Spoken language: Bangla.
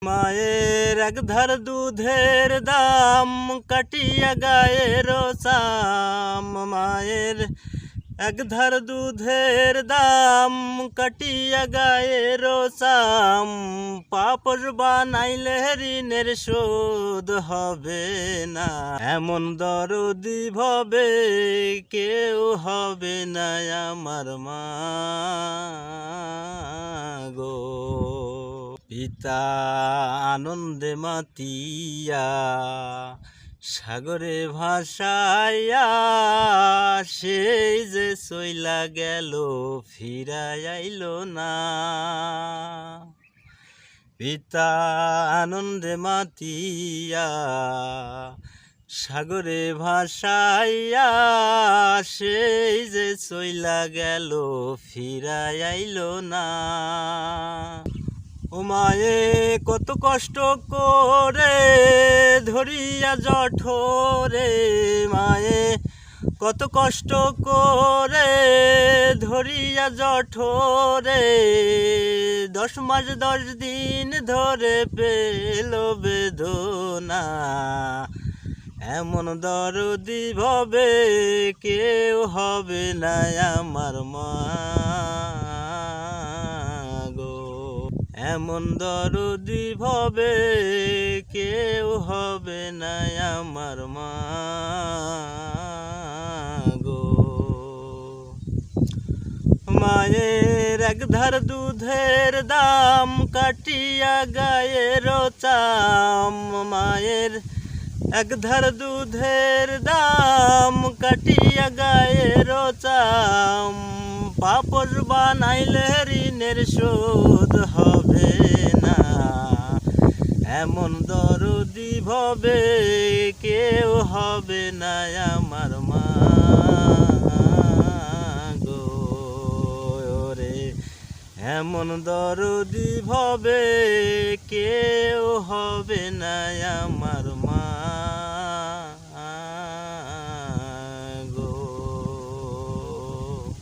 মায়ের এক ধার দুধের দাম কাটিয়া গায়ের চাম। মায়ের এক ধার দুধের দাম কাটিয়া গায়ের চাম। পাপস বানাইলে ঋণের শোধ হবে না। এমন দরদি ভবে কেউ হবে না আমার মা গো। পিতা আনন্দে মাতিয়া সাগরে ভাসাইয়া, সেই যে চইলা গেল ফিরাই আইল না। পিতা আনন্দে মাতিয়া সাগরে ভাসাইয়া, সেই যে চইলা গেল ফিরাই আইল না। ও মায়ে কত কষ্ট করে ধরিয়া জঠরে, মায়ে কত কষ্ট করে ধরিয়া জঠরে, 10 মাস 10 দিন ধরে পেল বেদনা। এমন দরদি ভবে কেউ হবে না আমার মা গো। এমন দরদি ভবে কেউ হবে না আমার মা গো। মায়ের এক ধার দুধের দাম কাটিয়া গায়ের চাম। মায়ের এক ধার দুধের দাম কাটিয়া গায়ের চাম। পাপস বানাইলে ঋণের শোধ হবে না। এমন দরদি ভবে কেউ হবে না আমার মা গো রে। এমন দরদি ভবে কেউ হবে না আমার মা।